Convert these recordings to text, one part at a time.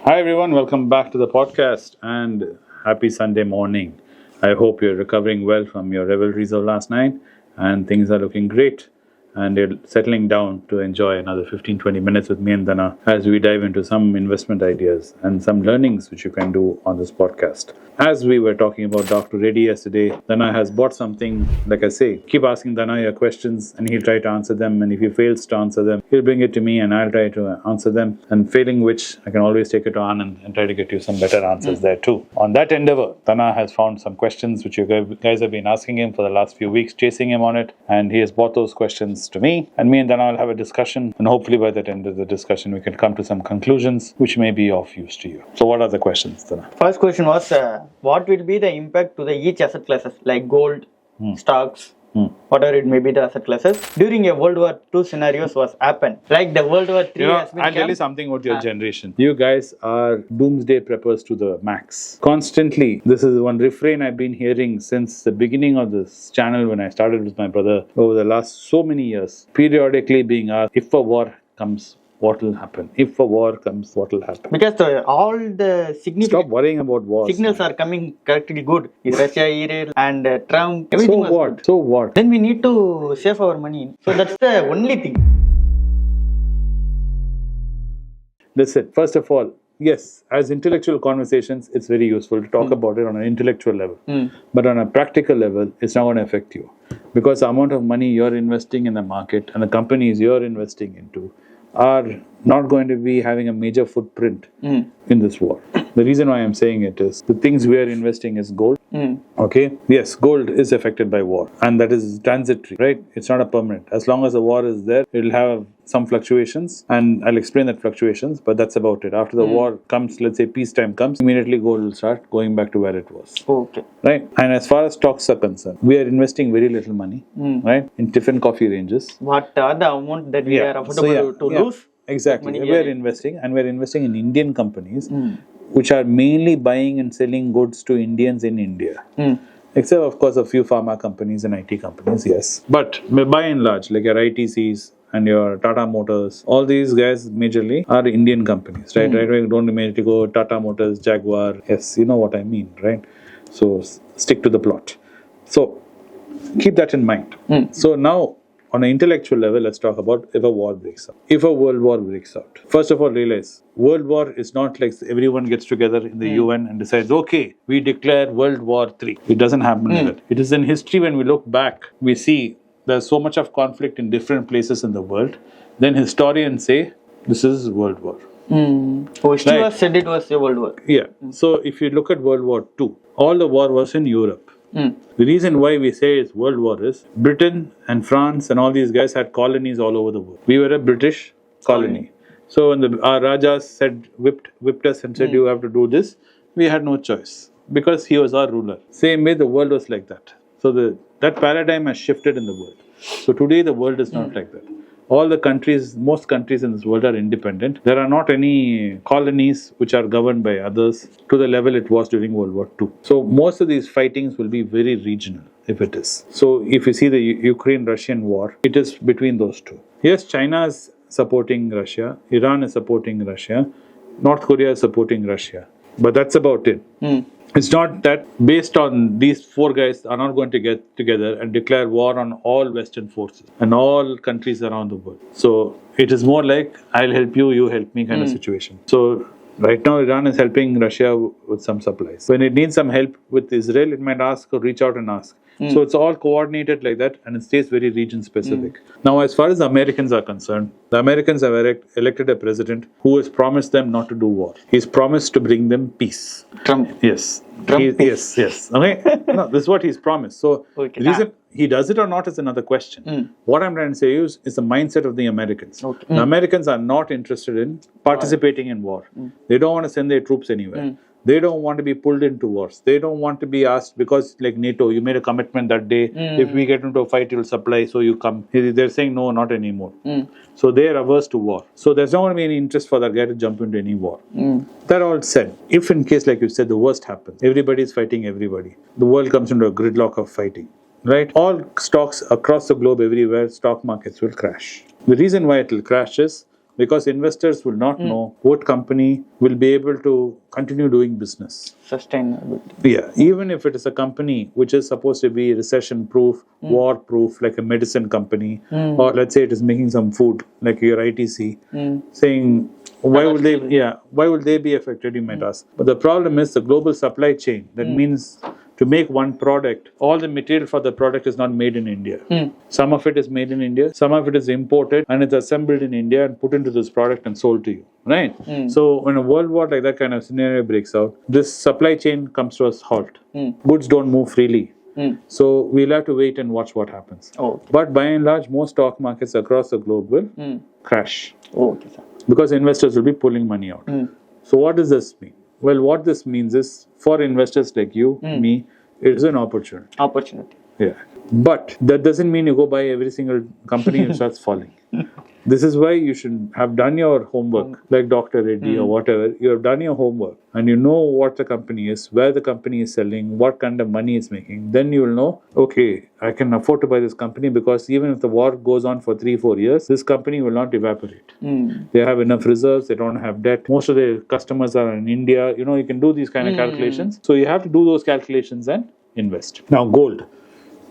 Hi everyone, welcome back to the podcast and happy Sunday morning. I hope you're recovering well from your revelries of last night and things are looking great and you're settling down to enjoy another 15-20 minutes with me and Dhana as we dive into some investment ideas and some learnings which you can do on this podcast. As we were talking about Dr. Reddy yesterday, Dhana has bought something. Like I say, keep asking Dhana your questions and he'll try to answer them, and if he fails to answer them, he'll bring it to me and I'll try to answer them, and failing which, I can always take it to Anand and try to get you some better answers there too. On that endeavor, Dhana has found some questions which you guys have been asking him for the last few weeks, chasing him on it, and he has brought those questions to me, and Dhana will have a discussion, and hopefully by that end of the discussion we can come to some conclusions which may be of use to you. So what are the questions, Dhana? First question was, what will be the impact to the each asset classes like gold, stocks, whatever it may be the asset classes during a World War II scenarios was happened, like the World War III has been I'll tell you something about your generation. You guys are doomsday preppers to the max. Constantly, this is one refrain I've been hearing since the beginning of this channel when I started with my brother over the last so many years, periodically being asked, if a war comes, what will happen? If a war comes, what will happen? Because all the significant Stop worrying about wars. signals are coming correctly good. Russia, Iran, and Trump, everything was good. So what? Then we need to save our money. So that's the only thing. Listen, first of all, yes, as intellectual conversations, it's very useful to talk about it on an intellectual level. But on a practical level, it's not going to affect you. Because the amount of money you're investing in the market and the companies you're investing into are not going to be having a major footprint in this war. The reason why I'm saying it is the things we are investing is gold. Okay, yes, gold is affected by war, and that is transitory, right? It's not a permanent. As long as the war is there, it'll have some fluctuations, and I'll explain that fluctuations, but that's about it. After the war comes, let's say peacetime comes, immediately gold will start going back to where it was. Okay. Right? And as far as stocks are concerned, we are investing very little money, right, in different coffee ranges. What are the amount that we are affordable to lose? Exactly. We're investing, and we're investing in Indian companies which are mainly buying and selling goods to Indians in India. Except, of course, a few pharma companies and IT companies, yes. But by and large, like your ITCs and your Tata Motors, all these guys majorly are Indian companies, right? Right? We don't immediately go Tata Motors, Jaguar. Yes, you know what I mean, right? So stick to the plot. So keep that in mind. So now, on an intellectual level, let's talk about if a war breaks out. If a world war breaks out. First of all, realize, World War is not like everyone gets together in the UN and decides, okay, we declare World War III. It doesn't happen like that. It is in history, when we look back, we see there's so much of conflict in different places in the world. Then historians say, this is World War. History was said it was a World War. Yeah. So if you look at World War II, all the war was in Europe. The reason why we say it's World War is Britain and France and all these guys had colonies all over the world. We were a British colony. So when our Rajas said, whipped us and said, you have to do this, we had no choice because he was our ruler. Same way the world was like that. So that paradigm has shifted in the world. So today the world is not like that. All the countries, most countries in this world are independent. There are not any colonies which are governed by others to the level it was during World War II. So most of these fightings will be very regional, if it is. So if you see the Ukraine-Russian war, it is between those two. Yes, China is supporting Russia, Iran is supporting Russia, North Korea is supporting Russia. But that's about it. It's not that based on these four guys are not going to get together and declare war on all Western forces and all countries around the world. So it is more like, I'll help you, you help me kind of situation. So right now Iran is helping Russia with some supplies. When it needs some help with Israel, it might ask or reach out and ask. So it's all coordinated like that, and it stays very region specific. Now, as far as the Americans are concerned, the Americans have elected a president who has promised them not to do war. He's promised to bring them peace. Trump. Yes. Trump. Yes. Okay. No, this is what he's promised. So the reason he does it or not is another question. What I'm trying to say is the mindset of the Americans. The Americans are not interested in participating in war. They don't want to send their troops anywhere. They don't want to be pulled into wars. They don't want to be asked, because like NATO, you made a commitment that day, if we get into a fight, you'll supply, so you come. They're saying, no, not anymore. So they're averse to war. So there's not going to be any interest for that guy to jump into any war. That all said, if in case, like you said, the worst happens, everybody's fighting everybody, the world comes into a gridlock of fighting, right? All stocks across the globe, everywhere, stock markets will crash. The reason why it will crash is because investors will not know what company will be able to continue doing business. Sustainability. Yeah, even if it is a company which is supposed to be recession proof, war proof, like a medicine company, or let's say it is making some food, like your ITC, saying why will they be affected, you might ask. But the problem is the global supply chain. That means to make one product, all the material for the product is not made in India. Some of it is made in India, some of it is imported and it's assembled in India and put into this product and sold to you. Right? So when a world war like that kind of scenario breaks out, this supply chain comes to a halt. Goods don't move freely. So we'll have to wait and watch what happens. But by and large, most stock markets across the globe will crash. Okay, sir. Because investors will be pulling money out. So what does this mean? Well, what this means is for investors like you, me, it is an opportunity. Opportunity. Yeah. But that doesn't mean you go buy every single company and starts falling. This is why you should have done your homework, like Dr. Reddy or whatever. You have done your homework and you know what the company is, where the company is selling, what kind of money it's making. Then you will know, okay, I can afford to buy this company because even if the war goes on for 3-4 years, this company will not evaporate. They have enough reserves, they don't have debt. Most of their customers are in India. You can do these kind of calculations. So you have to do those calculations and invest. Now, gold.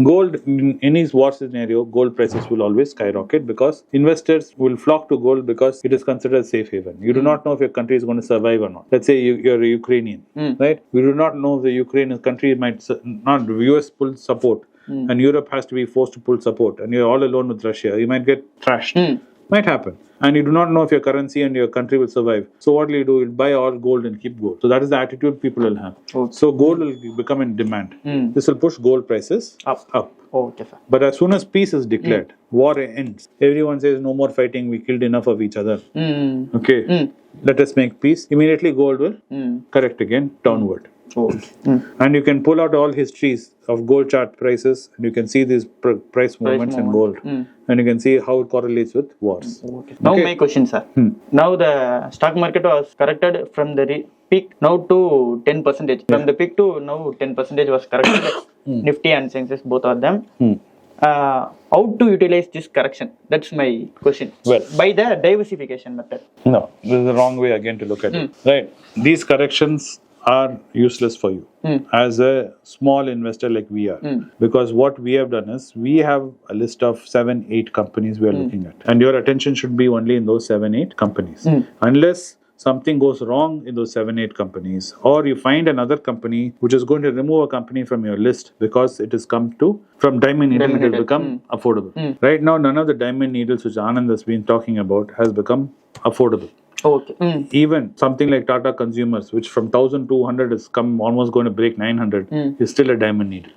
Gold, in any war scenario, gold prices will always skyrocket because investors will flock to gold because it is considered a safe haven. You do not know if your country is going to survive or not. Let's say you're a Ukrainian, right? We do not know if the Ukrainian country might not, US pull support and Europe has to be forced to pull support and you're all alone with Russia. You might get trashed. Might happen. And you do not know if your currency and your country will survive. So what will you do? You'll buy all gold and keep gold. So that is the attitude people will have. So gold will become in demand. This will push gold prices up. Okay, sir. But as soon as peace is declared, war ends. Everyone says no more fighting. We killed enough of each other. Okay. Let us make peace. Immediately gold will correct again downward. And you can pull out all histories of gold chart prices and you can see these price movements in gold. And you can see how it correlates with wars. Now my question, sir. Now the stock market was corrected from the peak now to 10%. From the peak to now 10% was corrected. Nifty and Sensex, both of them. How to utilize this correction? That's my question. Well, by the diversification method. No, this is the wrong way again to look at it. Right. These corrections are useless for you as a small investor like we are. Because what we have done is we have a list of 7-8 companies we are looking at. And your attention should be only in those 7-8 companies. Unless something goes wrong in those 7-8 companies, or you find another company which is going to remove a company from your list because it has come to, from diamond needle, it will become affordable. Right now, none of the diamond needles which Anand has been talking about has become affordable. Even something like Tata Consumers, which from 1,200 has come almost going to break 900, is still a diamond needle.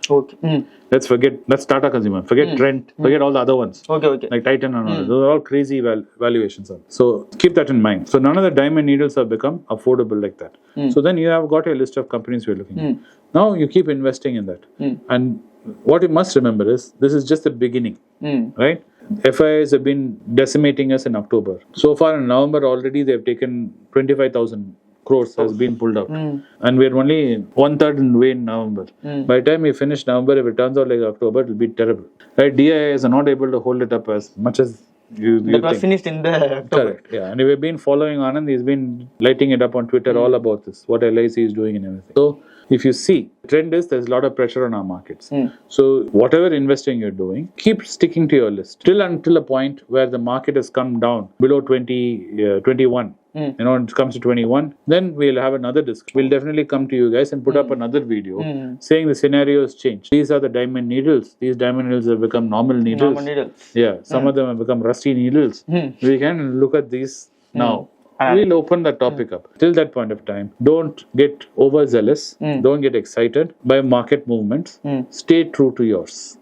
Let's Tata Consumer. Forget Trent. Forget all the other ones. Like Titan and all. Those are all crazy valuations. So keep that in mind. So none of the diamond needles have become affordable like that. So then you have got a list of companies we're looking at. Now you keep investing in that. And what you must remember is this is just the beginning, right? FIIs have been decimating us in October. So far in November already they've taken 25,000 crores has been pulled out. And we're only 1/3 in way in November. By the time we finish November, if it turns out like October, it will be terrible. Right? DIIs are not able to hold it up as much as you that was think. Finished in the October. Correct. Yeah. And we've been following Anand. He's been lighting it up on Twitter all about this, what LIC is doing and everything. So if you see, the trend is there's a lot of pressure on our markets. So whatever investing you're doing, keep sticking to your list till until a point where the market has come down below 21. It comes to 21, then we'll have another discussion. We'll definitely come to you guys and put up another video saying the scenario has changed. These are the diamond needles. These diamond needles have become normal needles. Yeah, some of them have become rusty needles. We can look at these now. We'll open the topic up. Till that point of time, don't get overzealous. Don't get excited by market movements. Stay true to yours.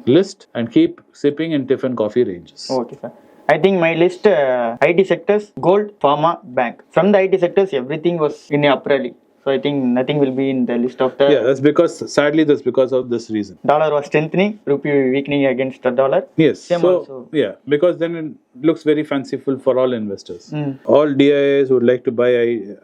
List and keep sipping in tiffin coffee ranges. Okay, sir. I think my list, IT sectors, gold, pharma, bank. From the IT sectors, everything was in a rally. So I think nothing will be in the list of the... Yeah, that's because of this reason. Dollar was strengthening, rupee weakening against the dollar. Yes. Yeah, because then it looks very fanciful for all investors. All DIIs would like to buy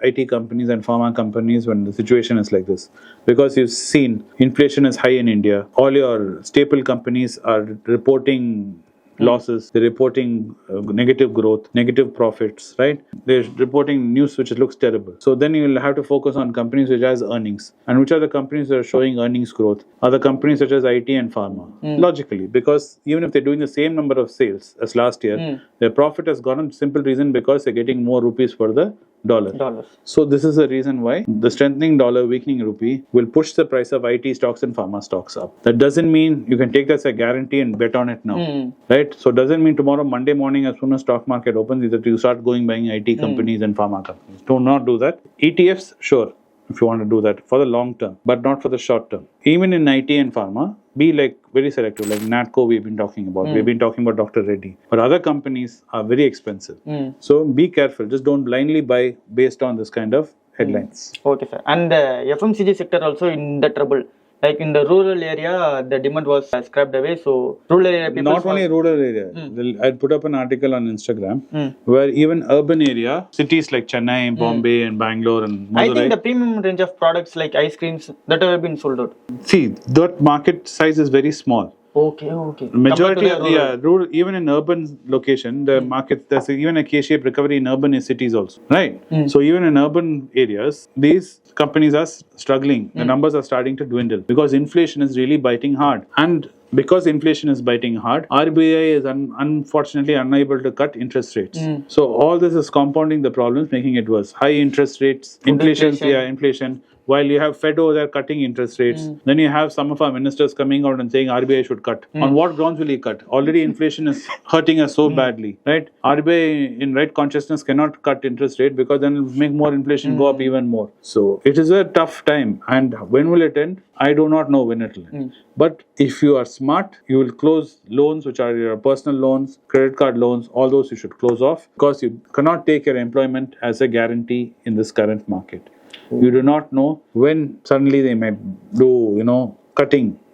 IT companies and pharma companies when the situation is like this. Because you've seen inflation is high in India. All your staple companies are reporting losses. They're reporting negative growth, negative profits, right? They're reporting news which looks terrible. So then you'll have to focus on companies which has earnings. And which are the companies that are showing earnings growth? Are the companies such as IT and pharma. Logically, because even if they're doing the same number of sales as last year, their profit has gone up. Simple reason, because they're getting more rupees for the dollar. So this is the reason why the strengthening dollar, weakening rupee will push the price of IT stocks and pharma stocks up. That doesn't mean you can take that as a guarantee and bet on it now, right? So doesn't mean tomorrow, Monday morning, as soon as stock market opens, that you start going buying IT companies and pharma companies. Do not do that. ETFs, sure, if you want to do that for the long term, but not for the short term. Even in IT and pharma, be like very selective, like Natco we've been talking about. We've been talking about Dr. Reddy. But other companies are very expensive. So be careful. Just don't blindly buy based on this kind of headlines. Okay, sir. And the FMCG sector also in the trouble. Like in the rural area, the demand was scrapped away. So rural area people. Not only rural area. I put up an article on Instagram where even urban area, cities like Chennai, Bombay, and Bangalore and Madurai. I think the premium range of products like ice creams that have been sold out. See, that market size is very small. Okay. Majority of rural, even in urban location, the market, there's even a K-shaped recovery in urban cities also, right? So even in urban areas, these companies are struggling. The numbers are starting to dwindle because inflation is really biting hard. And because inflation is biting hard, RBI is unfortunately unable to cut interest rates. So all this is compounding the problems, making it worse. High interest rates, inflation. While you have Fed over there cutting interest rates, then you have some of our ministers coming out and saying RBI should cut. On what grounds will he cut? Already inflation is hurting us so badly, right? RBI in right consciousness cannot cut interest rate because then it will make more inflation go up even more. So it is a tough time. And when will it end? I do not know when it will end. But if you are smart, you will close loans which are your personal loans, credit card loans, all those you should close off because you cannot take your employment as a guarantee in this current market. You do not know when suddenly they might do,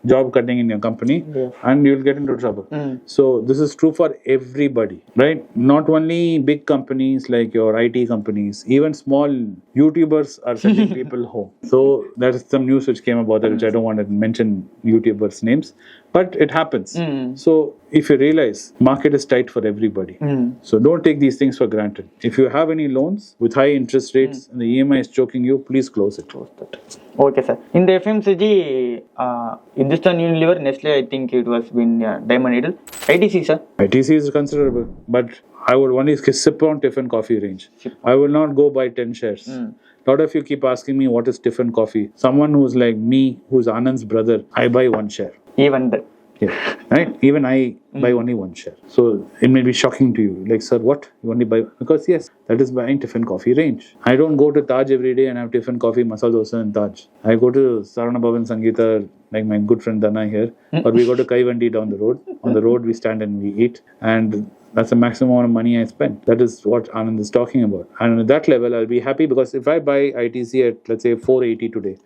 job cutting in your company and you'll get into trouble. So this is true for everybody, right? Not only big companies like your IT companies, even small YouTubers are sending people home. So there is some news which came about that, which I don't want to mention YouTubers' names, but it happens. So if you realize market is tight for everybody, so don't take these things for granted. If you have any loans with high interest rates and the EMI is choking you, please close it. Okay, sir. In the FMCG, Hindustan Unilever, Nestle, I think it was been Diamond Needle. ITC, sir? ITC is considerable, but I would only sip on Tiffin Coffee range. I will not go buy 10 shares. A lot of you keep asking me what is Tiffin Coffee. Someone who's like me, who's Anand's brother, I buy 1 share. Even that. Yeah, right? Even I buy only 1 share. So it may be shocking to you. Like, sir, what? You only buy? Because yes, that is buying Tiffin Coffee range. I don't go to Taj every day and have Tiffin Coffee, Masala Dosa and Taj. I go to Sarana Bhavan Sangeeta, like my good friend Dhana here, or we go to Kaivandi down the road. On the road, we stand and we eat. And that's the maximum amount of money I spend. That is what Anand is talking about. And at that level, I'll be happy because if I buy ITC at, let's say, 480 today,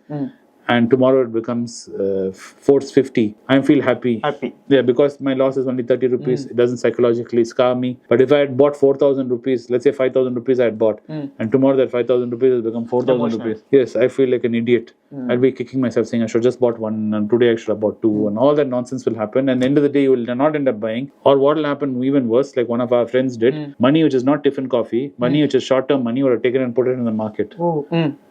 and tomorrow it becomes 450, I feel happy. Yeah, because my loss is only 30 rupees. It doesn't psychologically scar me. But if I had bought 4,000 rupees, let's say 5,000 rupees I had bought, and tomorrow that 5,000 rupees has become 4,000 rupees. Yes, I feel like an idiot. I'll be kicking myself saying I should have just bought 1 and today I should have bought 2 and all that nonsense will happen. And at the end of the day, you will not end up buying. Or what will happen even worse, like one of our friends did, money which is not Tiffin Coffee, money which is short-term money, would have taken and put it in the market.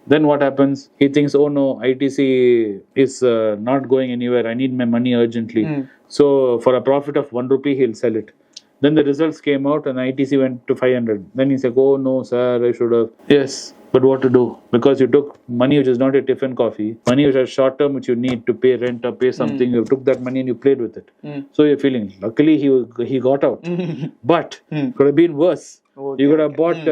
Then what happens? He thinks, oh no, ITC is not going anywhere. I need my money urgently. So for a profit of 1 rupee, he'll sell it. Then the results came out and ITC went to 500. Then he's like, oh no, sir, I should have. Yes, but what to do? Because you took money which is not a Tiffin Coffee, money which is short term which you need to pay rent or pay something. You took that money and you played with it. So you're feeling, luckily he got out. But could have been worse. You could have bought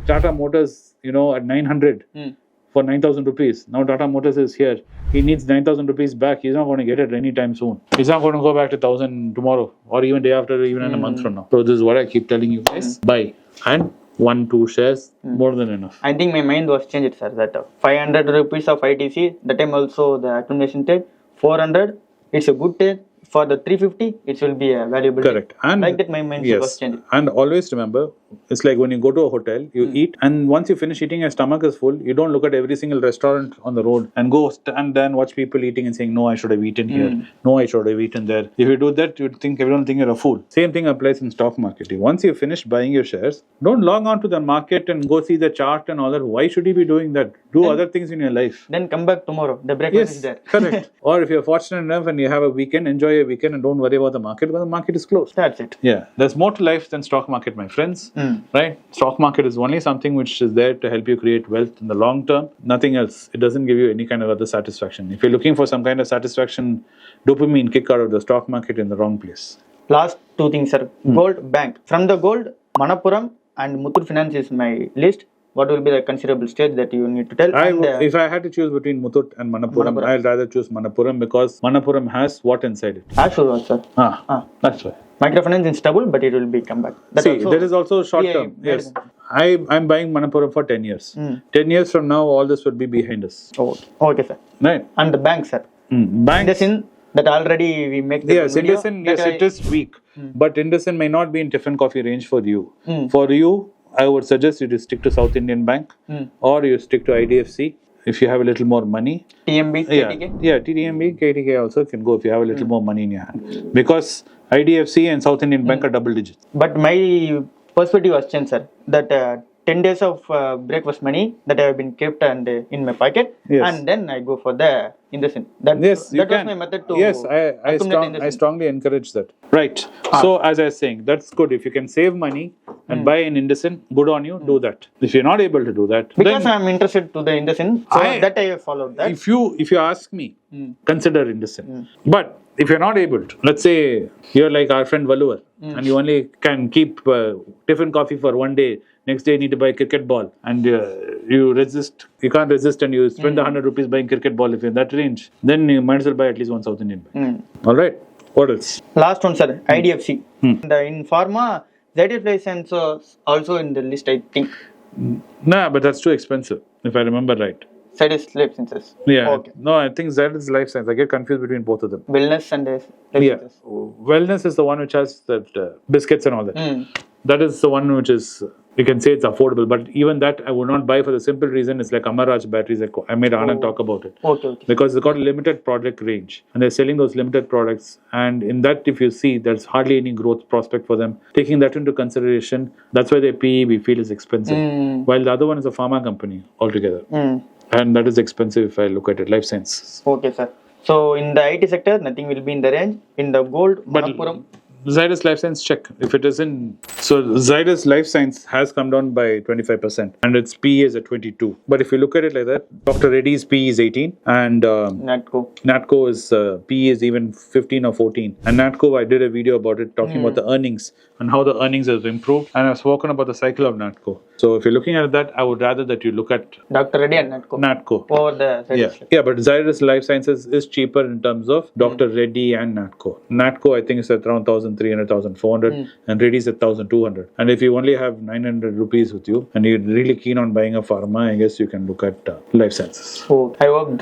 Tata Motors, at 900. For 9,000 rupees. Now Tata Motors is here. He needs 9,000 rupees back. He's not going to get it anytime soon. He's not going to go back to 1,000 tomorrow or even day after, even in a month from now. So this is what I keep telling you guys. Buy. And 1-2 shares, more than enough. I think my mind was changed, sir. That 500 rupees of ITC, that time also the accumulation take. 400, it's a good take. For the 350, it will be a valuable Correct. take. And like that, my mind was changed. And always remember, it's like when you go to a hotel, you eat, and once you finish eating, your stomach is full. You don't look at every single restaurant on the road and go stand there and watch people eating and saying, no, I should have eaten here. No, I should have eaten there. If you do that, you'd think everyone think you're a fool. Same thing applies in stock market. Once you finish buying your shares, don't log on to the market and go see the chart and all that. Why should you be doing that? Do other things in your life. Then come back tomorrow. The breakfast is there. Correct. Or if you're fortunate enough and you have a weekend, enjoy your weekend and don't worry about the market because the market is closed. That's it. Yeah. There's more to life than stock market, my friends. Right? Stock market is only something which is there to help you create wealth in the long term. Nothing else. It doesn't give you any kind of other satisfaction. If you're looking for some kind of satisfaction, dopamine kick out of the stock market, in the wrong place. Last two things, sir. Gold, bank. From the gold, Manappuram and Muthoot Finance is my list. What will be the considerable stage that you need to tell? If I had to choose between Muthoot and Manappuram, I'd rather choose Manappuram because Manappuram has what inside it? Assured, sir. That's why. Microfinance is stable, but it will be come back. That is also short term. Yes. I'm buying Manappuram for 10 years. 10 years from now, all this would be behind us. Okay, sir. Right. And the bank, sir. Banks. That already we make the video. Yes, it is weak. But IndusInd may not be in Tiffin Coffee range for you. For you, I would suggest you to stick to South Indian Bank or you stick to IDFC if you have a little more money. TMB, KTK? Yeah, TDMB, KTK also can go if you have a little more money in your hand. Because IDFC and South Indian Bank are double digits. But my perspective has changed, sir. That 10 days of breakfast money that I have been kept and in my pocket, and then I go for the IndusInd. That was my method to. Yes, I strongly encourage that. Right. So as I was saying, that's good. If you can save money and buy an IndusInd, good on you. Do that. If you're not able to do that, because I'm interested to the IndusInd, so that I have followed that. If you ask me, consider IndusInd. But if you're not able to, let's say you're like our friend Valuvar, and you only can keep Tiffin Coffee for one day. Next day you need to buy a cricket ball, and you can't resist, and you spend 100 rupees buying cricket ball. If you're in that range, then you might as well buy at least one South Indian Bank. All right. What else? Last one, sir. IDFC. In pharma, Zydus license also in the list, I think. Nah, but that's too expensive, if I remember right. Zydus licenses. Yeah. Okay. No, I think Zydus Life Science. I get confused between both of them. Wellness and licenses. Wellness is the one which has that biscuits and all that. That is the one which is, you can say it's affordable, but even that I would not buy for the simple reason it's like Amaraj batteries. I made Anand talk about it. Okay. Because they got a limited product range and they're selling those limited products. And in that, if you see, there's hardly any growth prospect for them. Taking that into consideration, that's why their PE we feel is expensive. While the other one is a pharma company altogether. And that is expensive if I look at it, life science. Okay, sir. So in the IT sector, nothing will be in the range. In the gold, Manappuram. Zydus Life Science, check. If it is in... So Zydus Life Science has come down by 25% and its PE is at 22. But if you look at it like that, Dr. Reddy's PE is 18 and Natco is PE is even 15 or 14. And Natco, I did a video about it talking about the earnings and how the earnings have improved. And I've spoken about the cycle of Natco. So if you're looking at that, I would rather that you look at Dr. Reddy and Natco. Over the Zydus. Yeah, but Zydus Life Sciences is cheaper in terms of Dr. Reddy and Natco. Natco, I think, is at around 1,300, 1,400 and Reddy's at 1,200. And if you only have 900 rupees with you and you're really keen on buying a pharma, I guess you can look at Life Sciences. So I hope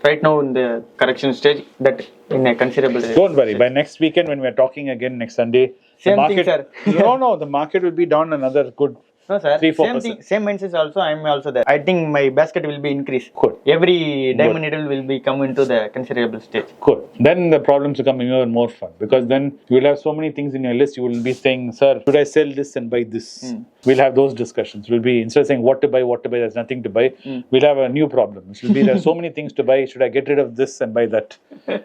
right now in the correction stage that in a considerable range. Don't worry, by next weekend when we're talking again next Sunday, the market will be down another good No, sir. 3-4%. Same mindset also. I am also there. I think my basket will be increased. Good. Every diamond needle will be come into the considerable stage. Good. Then the problems become even more fun because then you will have so many things in your list. You will be saying, "Sir, should I sell this and buy this?" We'll have those discussions. We'll be instead of saying what to buy, there's nothing to buy. We'll have a new problem. It will be there are so many things to buy. Should I get rid of this and buy that?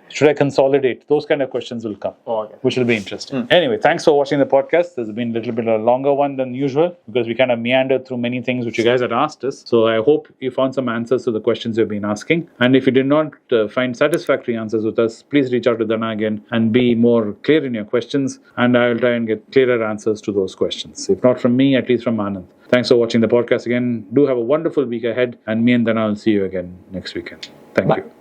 Should I consolidate? Those kind of questions will come, which will be interesting. Anyway, thanks for watching the podcast. This has been a little bit a longer one than usual because we kind of meandered through many things which you guys had asked us. So I hope you found some answers to the questions you've been asking. And if you did not find satisfactory answers with us, please reach out to Dhana again and be more clear in your questions. And I will try and get clearer answers to those questions. If not from me, at least from Anand. Thanks for watching the podcast again. Do have a wonderful week ahead. And me and Dhana will see you again next weekend. Thank you.